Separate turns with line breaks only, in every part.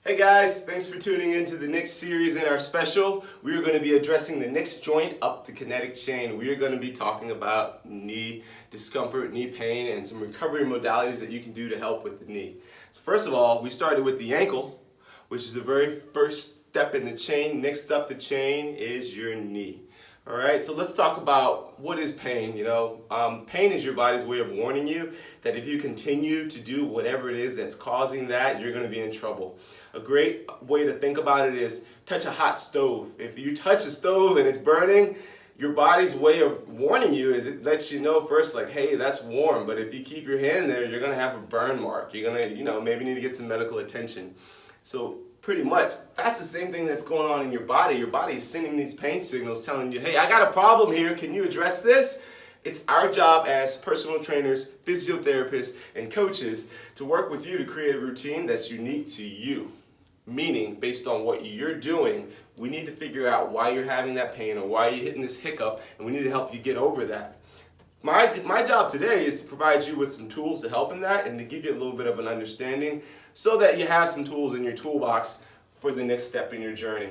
Hey guys, thanks for tuning in to the next series in our special. We are going to be addressing the next joint up the kinetic chain. We are going to be talking about knee discomfort, knee pain, and some recovery modalities that you can do to help with the knee. So first of all, we started with the ankle, which is the very first step in the chain. Next up the chain is your knee. All right, so let's talk about what is pain. Pain is your body's way of warning you that if you continue to do whatever it is that's causing that, you're going to be in trouble. A great way to think about it is touch a hot stove. If you touch a stove and it's burning, your body's way of warning you is it lets you know first, like, hey, that's warm. But if you keep your hand there, you're going to have a burn mark. You're going to, maybe need to get some medical attention. So pretty much, that's the same thing that's going on in your body. Your body is sending these pain signals telling you, hey, I got a problem here. Can you address this? It's our job as personal trainers, physiotherapists, and coaches to work with you to create a routine that's unique to you. Meaning, based on what you're doing, we need to figure out why you're having that pain or why you're hitting this hiccup, and we need to help you get over that. My job today is to provide you with some tools to help in that and to give you a little bit of an understanding so that you have some tools in your toolbox for the next step in your journey.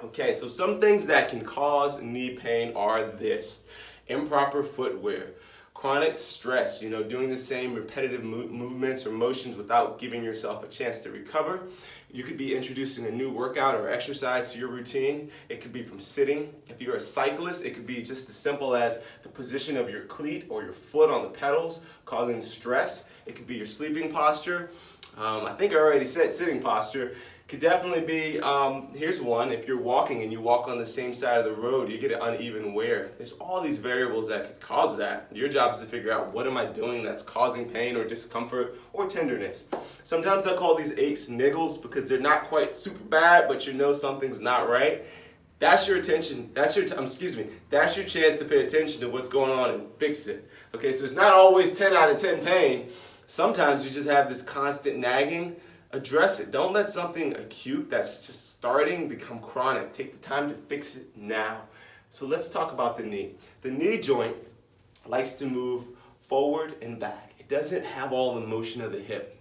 Okay, so some things that can cause knee pain are this: improper footwear, chronic stress, doing the same repetitive movements or motions without giving yourself a chance to recover. You could be introducing a new workout or exercise to your routine. It could be from sitting. If you're a cyclist, it could be just as simple as the position of your cleat or your foot on the pedals causing stress. It could be your sleeping posture. I think I already said sitting posture. Could definitely be, here's one, if you're walking and you walk on the same side of the road, you get an uneven wear. There's all these variables that could cause that. Your job is to figure out, what am I doing that's causing pain or discomfort or tenderness? Sometimes I call these aches niggles because they're not quite super bad, but you know something's not right. That's your attention, that's your chance to pay attention to what's going on and fix it. Okay, so it's not always 10 out of 10 pain. Sometimes you just have this constant nagging. Address it. Don't let something acute that's just starting become chronic. Take the time to fix it now. So let's talk about the knee. The knee joint likes to move forward and back. It doesn't have all the motion of the hip.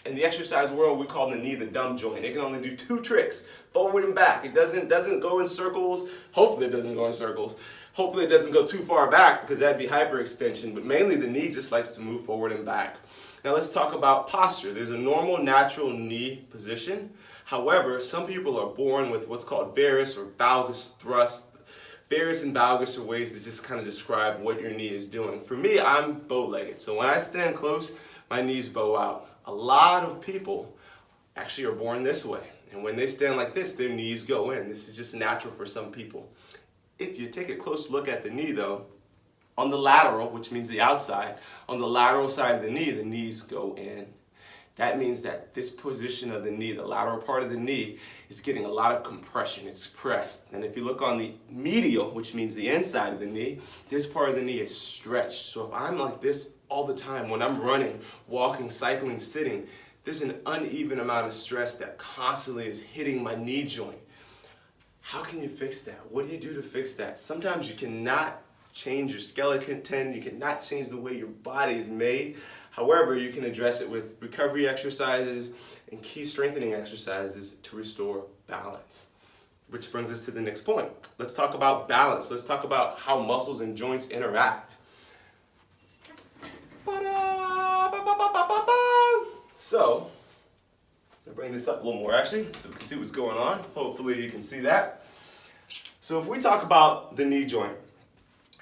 In the exercise world, we call the knee the dumb joint. It can only do two tricks, forward and back. It doesn't go in circles. Hopefully it doesn't go in circles. Hopefully it doesn't go too far back because that'd be hyperextension. But mainly the knee just likes to move forward and back. Now let's talk about posture. There's a normal, natural knee position. However, some people are born with what's called varus or valgus thrust. Varus and valgus are ways to just kind of describe what your knee is doing. For me, I'm bow-legged. So when I stand close, my knees bow out. A lot of people actually are born this way. And when they stand like this, their knees go in. This is just natural for some people. If you take a close look at the knee though, on the lateral, which means the outside, on the lateral side of the knees go in. That means that this position of the knee, the lateral part of the knee, is getting a lot of compression. It's pressed. And if you look on the medial, which means the inside of the knee, this part of the knee is stretched. So if I'm like this all the time, when I'm running, walking, cycling, sitting, there's an uneven amount of stress that constantly is hitting my knee joint. How can you fix that? What do you do to fix that? Sometimes you cannot change your skeleton, you cannot change the way your body is made. However, you can address it with recovery exercises and key strengthening exercises to restore balance. Which brings us to the next point. Let's talk about balance. Let's talk about how muscles and joints interact. So, I'll bring this up a little more actually, so we can see what's going on. Hopefully you can see that. So if we talk about the knee joint,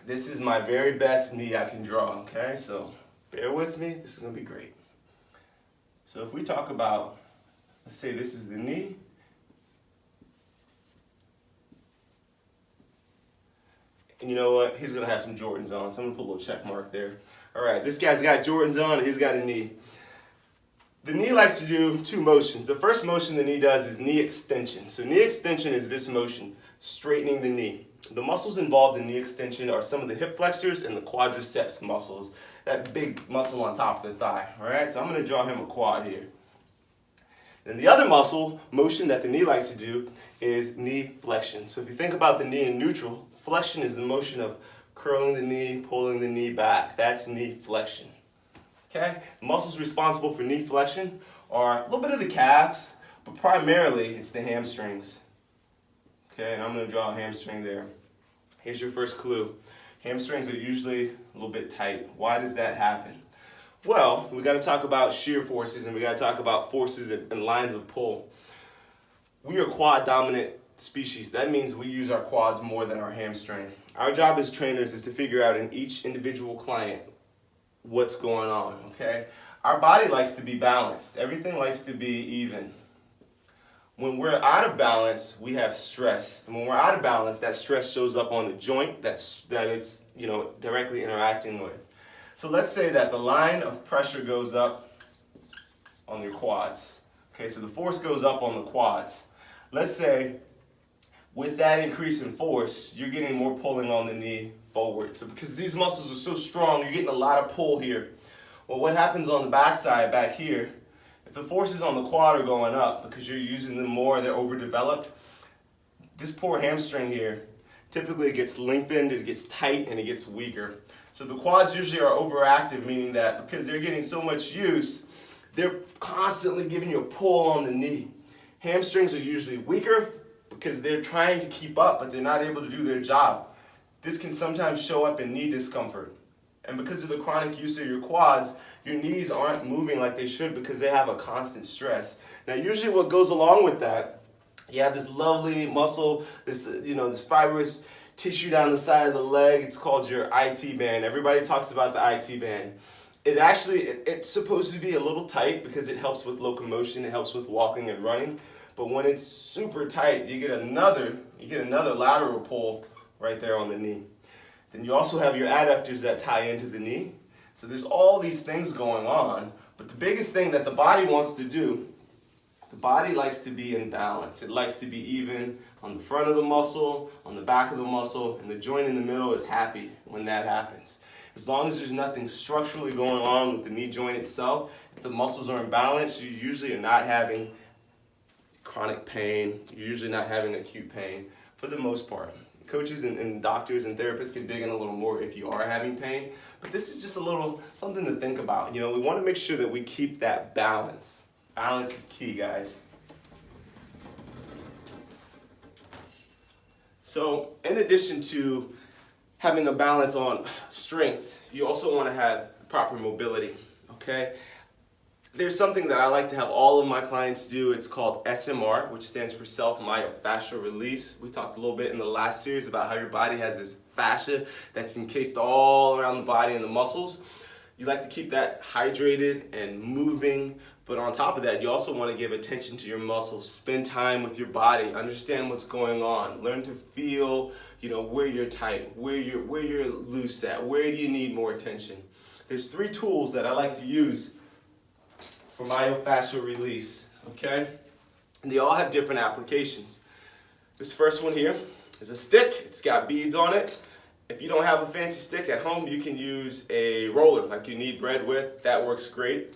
this is my very best knee I can draw, okay? So bear with me, this is gonna be great. So if we talk about, let's say this is the knee. And you know what, he's gonna have some Jordans on, so I'm gonna put a little check mark there. All right, this guy's got Jordans on and he's got a knee. The knee likes to do two motions. The first motion the knee does is knee extension. So knee extension is this motion, straightening the knee. The muscles involved in knee extension are some of the hip flexors and the quadriceps muscles, that big muscle on top of the thigh, all right? So I'm gonna draw him a quad here. Then the other muscle motion that the knee likes to do is knee flexion. So if you think about the knee in neutral, flexion is the motion of curling the knee, pulling the knee back. That's knee flexion, okay? The muscles responsible for knee flexion are a little bit of the calves, but primarily it's the hamstrings. Okay, and I'm going to draw a hamstring there. Here's your first clue. Hamstrings are usually a little bit tight. Why does that happen? Well, we got to talk about shear forces, and we got to talk about forces and lines of pull. We are quad dominant species. That means we use our quads more than our hamstring. Our job as trainers is to figure out in each individual client what's going on, okay? Our body likes to be balanced. Everything likes to be even. When we're out of balance, we have stress. And when we're out of balance, that stress shows up on the joint that it's directly interacting with. So let's say that the line of pressure goes up on your quads. Okay, so the force goes up on the quads. Let's say with that increase in force, you're getting more pulling on the knee forward. So because these muscles are so strong, you're getting a lot of pull here. Well, what happens on the backside back here, if the forces on the quad are going up because you're using them more, they're overdeveloped, this poor hamstring here, typically it gets lengthened, it gets tight, and it gets weaker. So the quads usually are overactive, meaning that because they're getting so much use, they're constantly giving you a pull on the knee. Hamstrings are usually weaker because they're trying to keep up, but they're not able to do their job. This can sometimes show up in knee discomfort. And because of the chronic use of your quads, your knees aren't moving like they should because they have a constant stress. Now, usually what goes along with that, you have this lovely muscle, this fibrous tissue down the side of the leg. It's called your IT band. Everybody talks about the IT band. It's supposed to be a little tight because it helps with locomotion, it helps with walking and running. But when it's super tight, you get another lateral pull right there on the knee. Then you also have your adductors that tie into the knee. So there's all these things going on, but the biggest thing that the body wants to do, the body likes to be in balance. It likes to be even on the front of the muscle, on the back of the muscle, and the joint in the middle is happy when that happens. As long as there's nothing structurally going on with the knee joint itself, if the muscles are in balance, you usually are not having chronic pain, you're usually not having acute pain for the most part. Coaches and doctors and therapists can dig in a little more if you are having pain, but this is just a little something to think about. We want to make sure that we keep that balance. Balance is key, guys. So, in addition to having a balance on strength, you also want to have proper mobility, okay? There's something that I like to have all of my clients do. It's called SMR, which stands for self-myofascial release. We talked a little bit in the last series about how your body has this fascia that's encased all around the body and the muscles. You like to keep that hydrated and moving, but on top of that, you also want to give attention to your muscles. Spend time with your body, understand what's going on, learn to feel, where you're tight, where you're loose at, where do you need more attention. There's 3 tools that I like to use for myofascial release, okay? And they all have different applications. This first one here is a stick. It's got beads on it. If you don't have a fancy stick at home, you can use a roller like you knead bread with. That works great.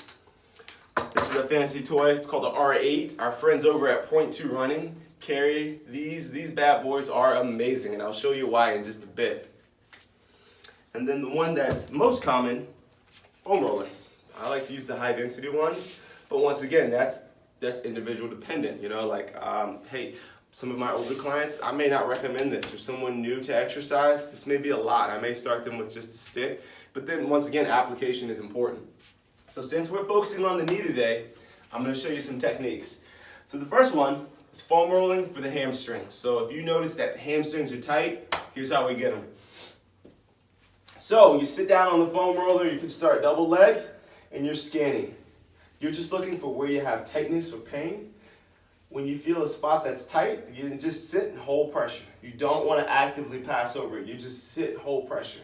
This is a fancy toy. It's called the R8. Our friends over at Point 2 Running carry these. These bad boys are amazing, and I'll show you why in just a bit. And then the one that's most common, foam roller. I like to use the high density ones, but once again, that's individual dependent. Hey, some of my older clients, I may not recommend this. Or someone new to exercise, this may be a lot. I may start them with just a stick, but then once again, application is important. So since we're focusing on the knee today, I'm going to show you some techniques. So the first one is foam rolling for the hamstrings. So if you notice that the hamstrings are tight, here's how we get them. So you sit down on the foam roller, you can start double leg, and you're scanning. You're just looking for where you have tightness or pain. When you feel a spot that's tight, you can just sit and hold pressure. You don't want to actively pass over it. You just sit and hold pressure.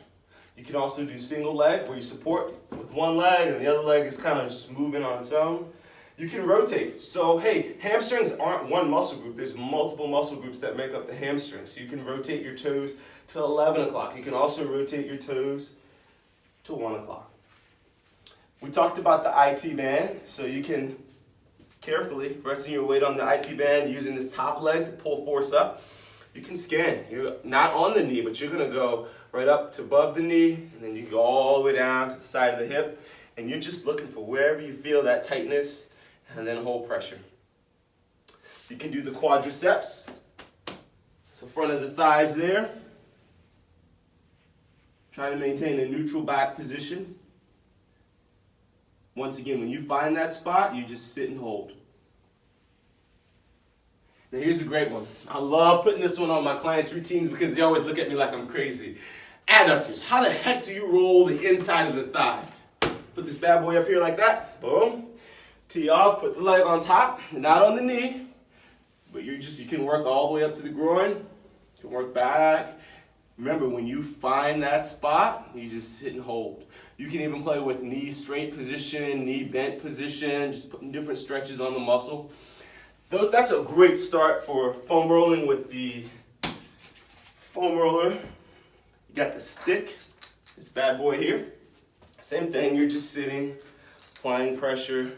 You can also do single leg where you support with one leg and the other leg is kind of just moving on its own. You can rotate. So hey, hamstrings aren't one muscle group. There's multiple muscle groups that make up the hamstrings. So you can rotate your toes to 11 o'clock. You can also rotate your toes to 1 o'clock. We talked about the IT band, so you can carefully, resting your weight on the IT band, using this top leg to pull force up. You can scan. You're not on the knee, but you're going to go right up to above the knee, and then you go all the way down to the side of the hip, and you're just looking for wherever you feel that tightness, and then hold pressure. You can do the quadriceps. So front of the thighs there. Try to maintain a neutral back position. Once again, when you find that spot, you just sit and hold. Now here's a great one. I love putting this one on my clients' routines because they always look at me like I'm crazy. Adductors. How the heck do you roll the inside of the thigh? Put this bad boy up here like that. Boom. Tee off, put the leg on top, not on the knee. But you can work all the way up to the groin. You can work back. Remember, when you find that spot, you just sit and hold. You can even play with knee straight position, knee bent position, just putting different stretches on the muscle. That's a great start for foam rolling with the foam roller. You got the stick, this bad boy here. Same thing, you're just sitting, applying pressure,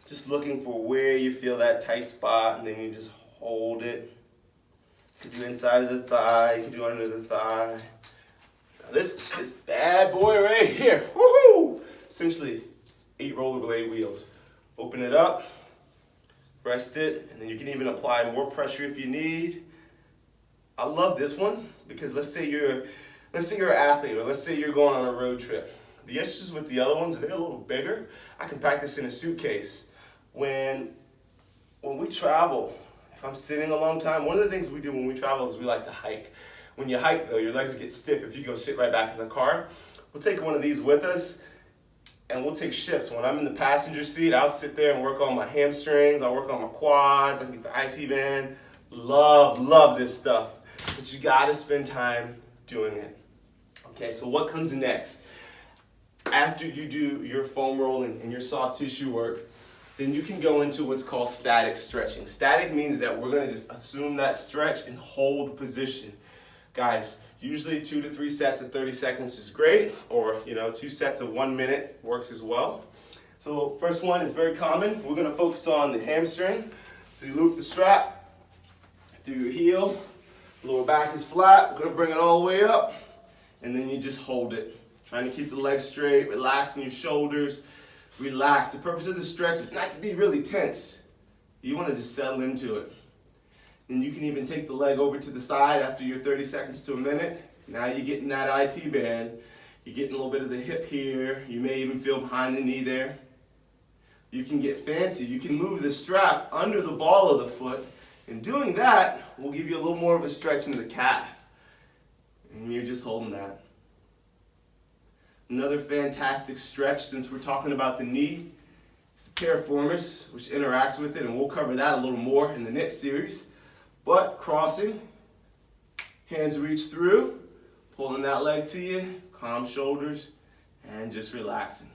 just looking for where you feel that tight spot, and then you just hold it. You can do inside of the thigh, you can do under the thigh. Now this bad boy right here, woohoo! Essentially 8 rollerblade wheels. Open it up, rest it, and then you can even apply more pressure if you need. I love this one because let's say you're an athlete, or let's say you're going on a road trip. The issues with the other ones, they're a little bigger. I can pack this in a suitcase. When we travel, if I'm sitting a long time, one of the things we do when we travel is we like to hike. When you hike though, your legs get stiff if you go sit right back in the car. We'll take one of these with us and we'll take shifts. When I'm in the passenger seat, I'll sit there and work on my hamstrings, I'll work on my quads, I can get the IT band. Love this stuff. But you gotta spend time doing it. Okay, so what comes next? After you do your foam rolling and your soft tissue work, then you can go into what's called static stretching. Static means that we're gonna just assume that stretch and hold the position. Guys, usually 2 to 3 sets of 30 seconds is great, or 2 sets of 1 minute works as well. So first one is very common. We're gonna focus on the hamstring. So you loop the strap through your heel, lower back is flat, we're gonna bring it all the way up, and then you just hold it. Trying to keep the legs straight, relaxing your shoulders, relax. The purpose of the stretch is not to be really tense. You want to just settle into it. Then you can even take the leg over to the side after your 30 seconds to a minute. Now you're getting that IT band. You're getting a little bit of the hip here. You may even feel behind the knee there. You can get fancy. You can move the strap under the ball of the foot. And doing that will give you a little more of a stretch in the calf. And you're just holding that. Another fantastic stretch, since we're talking about the knee, is the piriformis, which interacts with it, and we'll cover that a little more in the next series. But crossing, hands reach through, pulling that leg to you, calm shoulders, and just relaxing.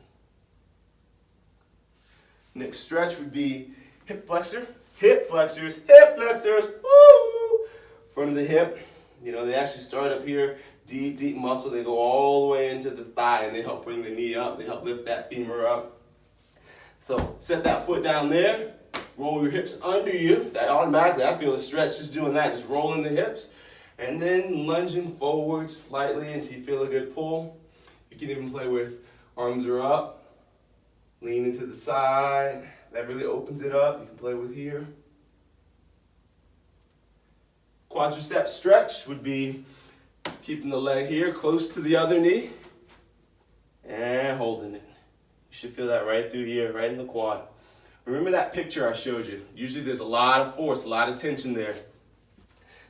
Next stretch would be hip flexor, hip flexors, woo! Front of the hip, they actually start up here. Deep muscle, they go all the way into the thigh and they help bring the knee up, they help lift that femur up. So set that foot down there, roll your hips under you. That automatically, I feel a stretch just doing that, just rolling the hips. And then lunging forward slightly until you feel a good pull. You can even play with arms are up, leaning to the side. That really opens it up. You can play with here. Quadricep stretch would be keeping the leg here close to the other knee and holding it. You should feel that right through here, right in the quad. Remember that picture I showed you. Usually there's a lot of force, a lot of tension there.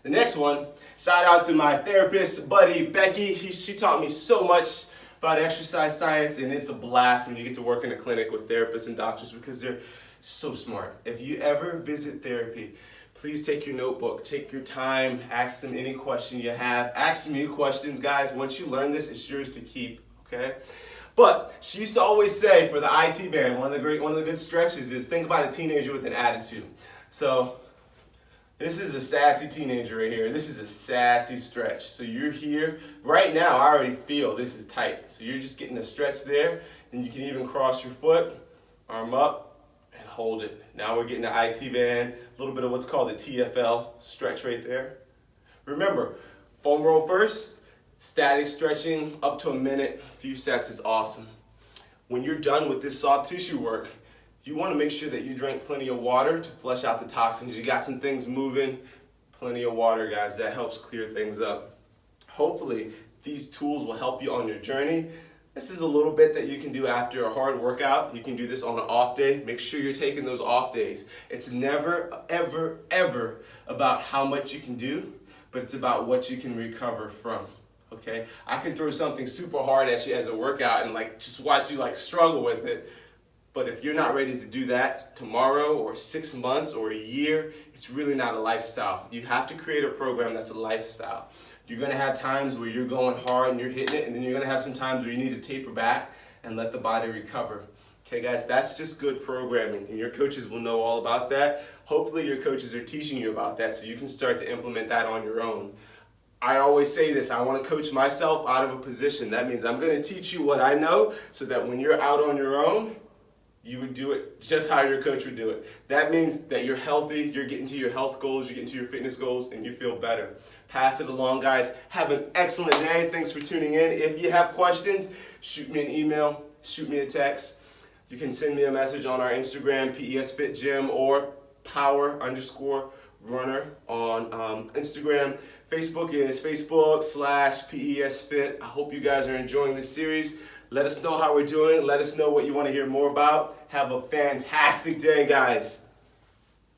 The next one, shout out to my therapist buddy Becky. She taught me so much about exercise science, and it's a blast when you get to work in a clinic with therapists and doctors because they're so smart. If you ever visit therapy, please take your notebook, take your time, ask them any question you have. Ask me questions, guys. Once you learn this, it's yours to keep, okay? But she used to always say for the IT band, one of the good stretches is think about a teenager with an attitude. So this is a sassy teenager right here. This is a sassy stretch. So you're here. Right now, I already feel this is tight. So you're just getting a stretch there. Then you can even cross your foot, arm up, and hold it. Now we're getting the IT band, a little bit of what's called the TFL stretch right there. Remember, foam roll first, static stretching up to a minute, a few sets is awesome. When you're done with this soft tissue work, You want to make sure that you drink plenty of water to flush out the toxins. You got some things moving, plenty of water, guys. That helps clear things up. Hopefully, these tools will help you on your journey. This is a little bit that you can do after a hard workout. You can do this on an off day. Make sure you're taking those off days. It's never, ever, ever about how much you can do, but it's about what you can recover from. Okay? I can throw something super hard at you as a workout and just watch you struggle with it. But if you're not ready to do that tomorrow or 6 months or a year, it's really not a lifestyle. You have to create a program that's a lifestyle. You're going to have times where you're going hard and you're hitting it, and then you're going to have some times where you need to taper back and let the body recover. Okay, guys, that's just good programming, and your coaches will know all about that. Hopefully your coaches are teaching you about that so you can start to implement that on your own. I always say this, I want to coach myself out of a position. That means I'm going to teach you what I know so that when you're out on your own, you would do it just how your coach would do it. That means that you're healthy, you're getting to your health goals, you're getting to your fitness goals, and you feel better. Pass it along, guys. Have an excellent day. Thanks for tuning in. If you have questions, shoot me an email, shoot me a text. You can send me a message on our Instagram, PESFIT Gym, or power_runner on Instagram. Facebook is Facebook.com/PESFIT. I hope you guys are enjoying this series. Let us know how we're doing. Let us know what you want to hear more about. Have a fantastic day, guys.